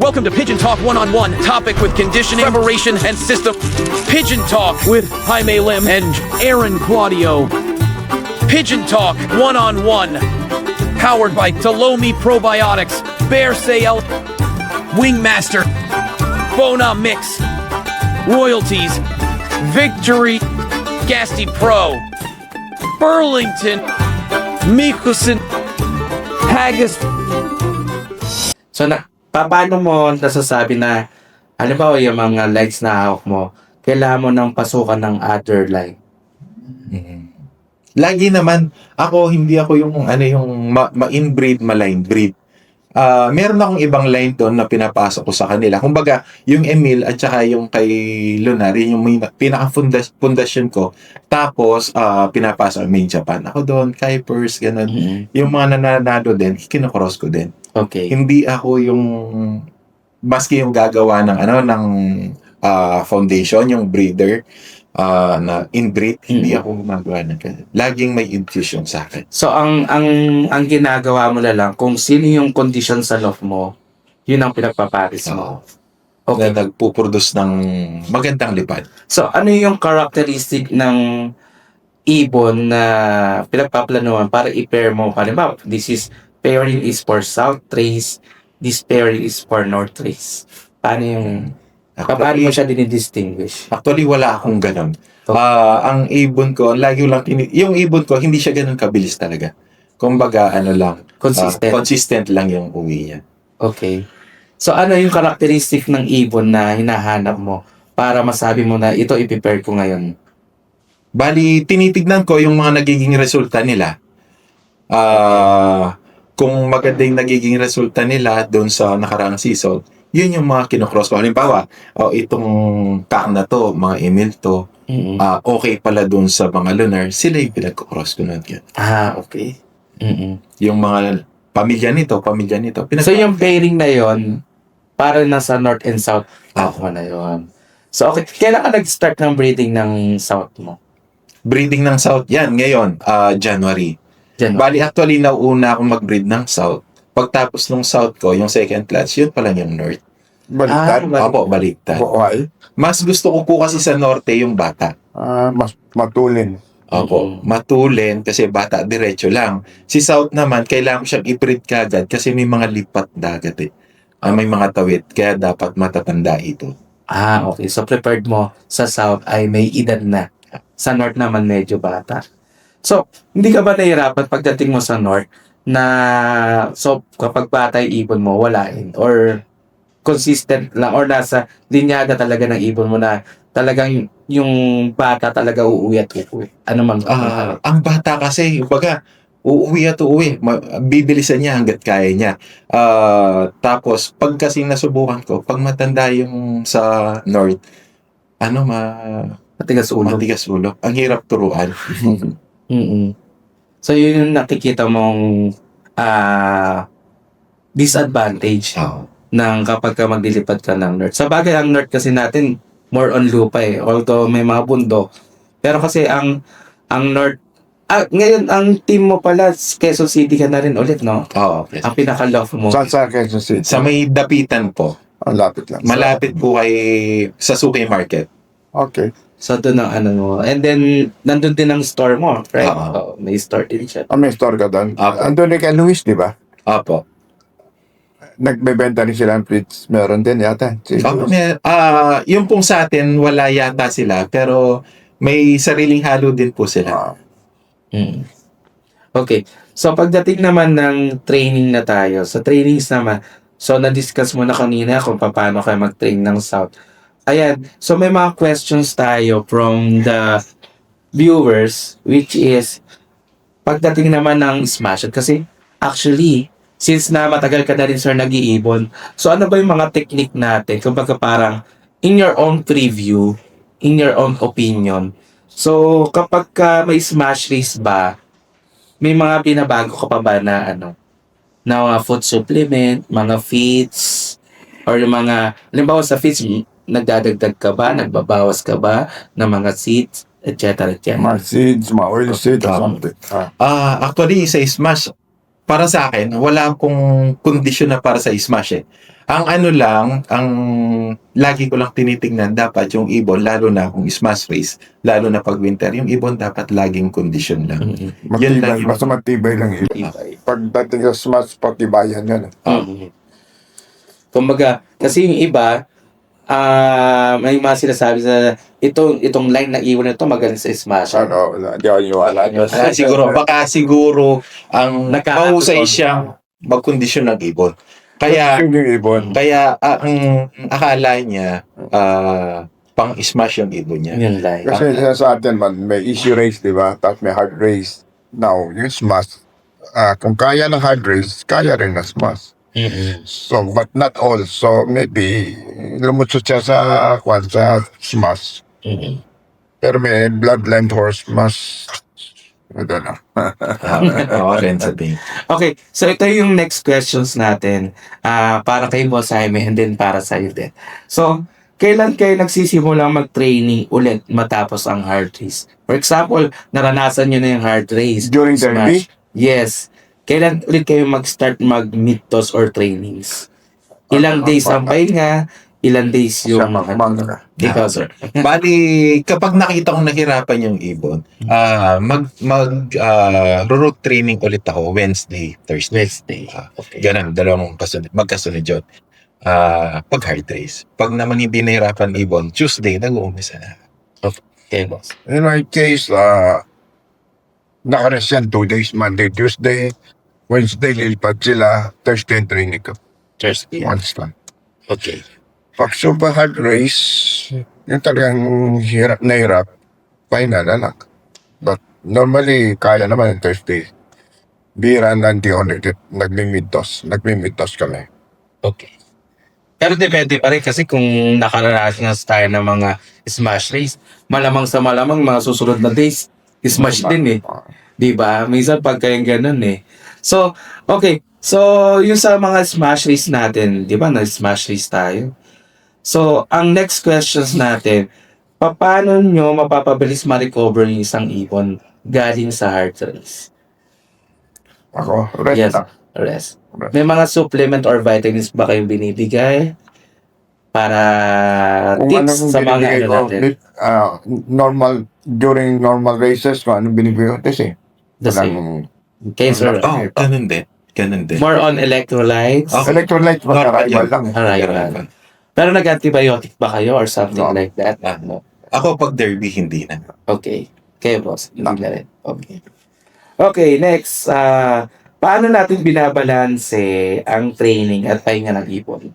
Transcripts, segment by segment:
Welcome to Pigeon Talk One-on-One, topic with conditioning, preparation, and system. Pigeon Talk with Jaime Lim and Aaron Claudio. Pigeon Talk One-on-One, powered by Talomi Probiotics, Bear Sale, Wingmaster, Bona Mix, Royalties, Victory, Gasty Pro, Burlington, Mikusin, Haggis. So, paano mo nasasabi na, halimbawa yung mga lights na hawak mo, kailangan mo ng pasukan ng other light? Lagi naman, hindi ako yung ma-inbreed, ma-line breed. Meron akong ibang line doon na pinapasok ko sa kanila. Kumbaga, yung Emil at saka yung kay Lunar, yun yung pinaka-fundasyon ko. Tapos, pinapasok may Japan. Ako doon, Kuipers, ganun. Yung mga nananado din, kinocross ko din. Okay. Hindi ako yung maski yung gagawa ng foundation, yung breeder na inbreed, hindi ako gumagawa ng ganun. Laging may infusion sa akin. So, ang ginagawa mo na lang, kung sino yung condition sa loof mo, yun ang pinagpaparis mo. Okay. Na nagpuproduce ng magandang lipad. So, ano yung characteristic ng ibon na pinagpaplanuhan para i-pair mo? Halimbawa, this is pairing is for south trace, this pairing is for north trace. Paano mo siya dinidistinguish? Actually, wala akong ganun. Ang ibon ko, yung ibon ko, hindi siya ganun kabilis talaga. Kumbaga, consistent lang yung uwi niya. Okay. So, ano yung characteristic ng ibon na hinahanap mo para masabi mo na ito i-prepare ko ngayon? Bali, tinitignan ko yung mga nagiging resulta nila. Kung maganda yung nagiging resulta nila doon sa nakaraang season, yun yung mga kinocross ko. Halimbawa, itong pack na to, mga Emil to, okay pala doon sa mga Lunar, sila yung pinag-cross ko nun. Okay. Yung mga pamilya nito. So, yung pairing na yon para nasa north and south, ako na yon. So, okay. Kailan ka nag-start ng breeding ng south mo? Breeding ng south, yan, ngayon, January. Bali, actually, nauna akong mag-breed ng south. Pagtapos ng south ko, yung second class, yun pala yung north. Baliktad? Opo, baliktad. Why? Mas gusto ko po kasi sa norte yung bata. Mas matulin. Opo, matulin kasi bata, diretso lang. Si south naman, kailangan siyang i-breed kagad kasi may mga lipat dagat eh. May mga tawid, kaya dapat matatanda ito. Okay. So, prepared mo sa south ay may edad na. Sa north naman, medyo bata. So, hindi ka ba nahihirapan pagdating mo sa north na kapag bata yung ibon mo, walain? Or consistent lang? Or nasa linyada talaga ng ibon mo na talagang yung bata talaga uuwi at uuwi? Ano man? Ang bata kasi, baga, uuwi at uuwi. Bibilisan niya hanggat kaya niya. Tapos, pag kasing nasubukan ko, pag matanda yung sa north, Matigas ulo. Ang hirap turuan. So, yun yung nakikita mong disadvantage ng kapag ka maglilipad ka ng north. Sa bagay, ang north kasi natin, more on lupa eh. Although may mga bundok. Pero kasi ang north, ngayon, ang team mo pala, Quezon City ka na rin ulit, no? Okay. Ang pinaka-love mo. Saan sa Quezon City? Sa may dapitan po. Ang lapit lang. Malapit po kay sa Suki Market. Okay. So, doon ang mo. And then, nandun din ang store mo, right? May store din siya. May store ka doon. Apo. Andun kay Luis, di ba? Opo. Nagbebenta rin sila ng treats. Meron din yata. Yung pong sa atin, wala yata sila. Pero may sariling halo din po sila. Okay. So, pagdating naman ng training na tayo, sa trainings naman, so, na-discuss mo na kanina kung paano kayo mag-train ng South. Ayan. So, may mga questions tayo from the viewers, which is, pagdating naman ng smash. Kasi, actually, since na matagal ka na rin, sir, nag-iibon, so ano ba yung mga technique natin? Kumbaga parang, in your own preview, in your own opinion. So, kapag ka may smash race ba, may mga binabago ka pa ba na na mga food supplement, mga feeds, or yung mga, halimbawa sa feeds, nagdadagdag ka ba, nagbabawas ka ba ng mga seeds, etc. Mga seeds, mga oil seeds, or something. Actually, sa smash, para sa akin, wala akong kondisyon na para sa smash eh. Ang ano lang, ang lagi ko lang tinitingnan, dapat yung ibon, lalo na kung smash race, lalo na pag winter, yung ibon dapat laging condition lang. Yun lang Matibay, yun. basta matibay lang yun. Pagdating sa smash, patibayan yan. Kumbaga, kasi yung iba, may mga sinasabi na itong line na iwan na ito magaling sa smash. Ano, hindi ako niwala. Baka siguro, ang Nagkakataon. mahusay siyang magkondisyon ng ibon. Kaya, Yung ibon. ang akala niya, pang-smash yung ibon niya. Yung line. Kasi sa atin man, may easy race, di ba? Tapos may hard race. Now, yung smash, kung kaya ng hard race, kaya rin ng smash. So, but not all. So, maybe, lumutsot siya sa smash. Pero may bloodline horse, mas, I don't know. Oo, rin sabihin. Okay, so ito yung next questions natin. Para kay Boss Jaime and then para sa'yo din. So, kailan kayo nagsisimula mag-training ulit matapos ang hard race? For example, naranasan nyo na yung hard race. During derby? Yes. Kailan ulit kayo mag-start mag-meet-toss or trainings? Ilang days ang pahinga? Ilang days yung... Ikaw, sir. Bali, kapag nakita kong nahirapan yung ibon, road training ulit ako Wednesday, Thursday. Okay. Ganun, dalawang magkasunod yun. Pag hard race. Pag naman hindi nahirapan ibon, Tuesday, nag-uumpisa na. Okay, boss. In my case, nakares yan 2 days, Monday, Tuesday, Wednesday, lilipat sila, Thursday, training ko. Thursday. Once lang. Okay. Pag super hard race, yung talagang hirap na hirap, final na lang. But normally, kaya naman yung Thursday. Bira na hindi ako nagmi-mid-toss kami. Okay. Pero depende pa rin kasi kung nakaranasan tayo ng mga smash race, malamang sa malamang mga susunod na days, smash din eh. Diba? Minsan pag kayong ganun eh. So, okay. So, yung sa mga smash race natin, di ba, na-smash race tayo. So, ang next questions natin, paano nyo mapapabilis ma-recover yung isang ibon galing sa hard race? Ako, rest Yes, lang. rest. May mga supplement or vitamins ba kayong binibigay para tips sa mga binibigay ano ko, natin? during normal races, kung anong binibigay ko, kasi The same. Okay, sir. Oh, ganun din. Ganun din. More on electrolytes, Okay. electrolytes, mas Normal arrival yan. lang. arrival. Pero nag-antibiotic ba kayo or something No. like that? Ah. No. Ako pag derby, hindi na. Okay. Kayo, boss. Hindi na rin. Okay. Okay, next. Paano natin binabalanse ang training at pahinga ng ibon?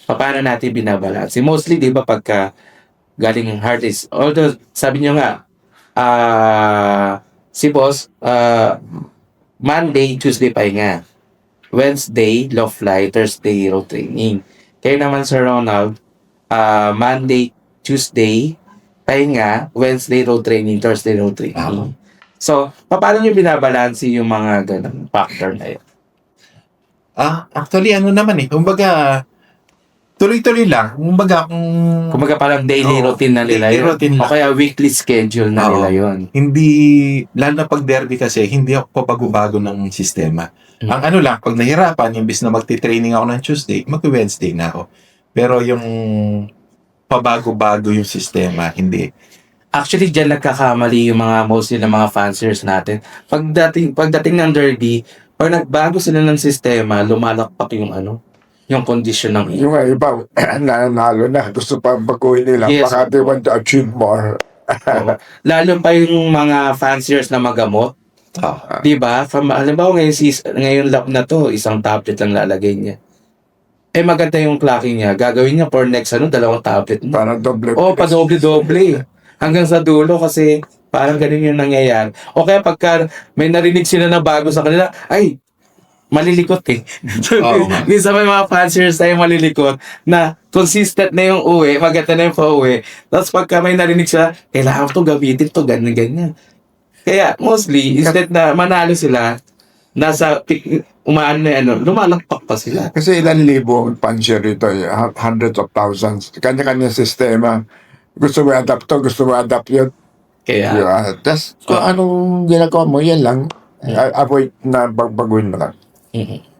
Paano natin binabalanse? Mostly, di ba, pagka galing ng hard race. Although, sabi nyo nga, si boss, Monday, Tuesday pahinga. Wednesday, low fly, Thursday, road training. Kayo naman, Sir Ronald, Monday, Tuesday, pahinga, Wednesday, road training, Thursday, road training. So, paano nyo binabalansi yung mga ganang factor na yun? Actually, ano naman eh. Kumbaga, tuloy-tuloy lang. Kumbaga parang daily Oo, routine na nila daily yun. routine O lang. kaya weekly schedule na Oo. nila yun. hindi, lalo na pag derby kasi, hindi ako pabago-bago ng sistema. Ang ano lang, pag nahirapan, imbis na magti-training ako ng Tuesday, mag-Wednesday na ako. Pero yung pabago-bago yung sistema, hindi. Actually, dyan nagkakamali yung mga mostly ng mga fanciers natin. Pagdating ng derby, pag nagbago sila ng sistema, lumalakpak yung yung condition ng ibon. Yung iba, nanalo na. Gusto pa baguhin nila. Yes. Baka they want to achieve more. Oo. Lalo pa yung mga fanciers na magamot. Di ba? Halimbawa ngayon lap na to, isang tablet lang lalagay niya. Eh maganda yung clocking niya. Gagawin niya for next 2 tablet na. Para doble. Padoble-doble. Hanggang sa dulo kasi parang ganun yung nangyayari. O kaya pagka may narinig sila na bago sa kanila, ay, malilikot eh. Oo. Minsan may mga fanciers tayo malilikot na consistent na yung uwi, maganda na yung pa-uwi. Tapos pagka may narinig sila, kailangan ko to gamitin to, ganyan-ganyan. Kaya mostly, instead na manalo sila, nasa lumalakpak pa sila. Kasi ilan libo ang puncher ito, hundreds of thousands. Kanya-kanya sistema. Gusto mo adapt to, gusto mo adapt yun. Kaya, Tapos kung anong ginagawa mo, yan lang. Avoid na bagbaguhin mo lang. mhm.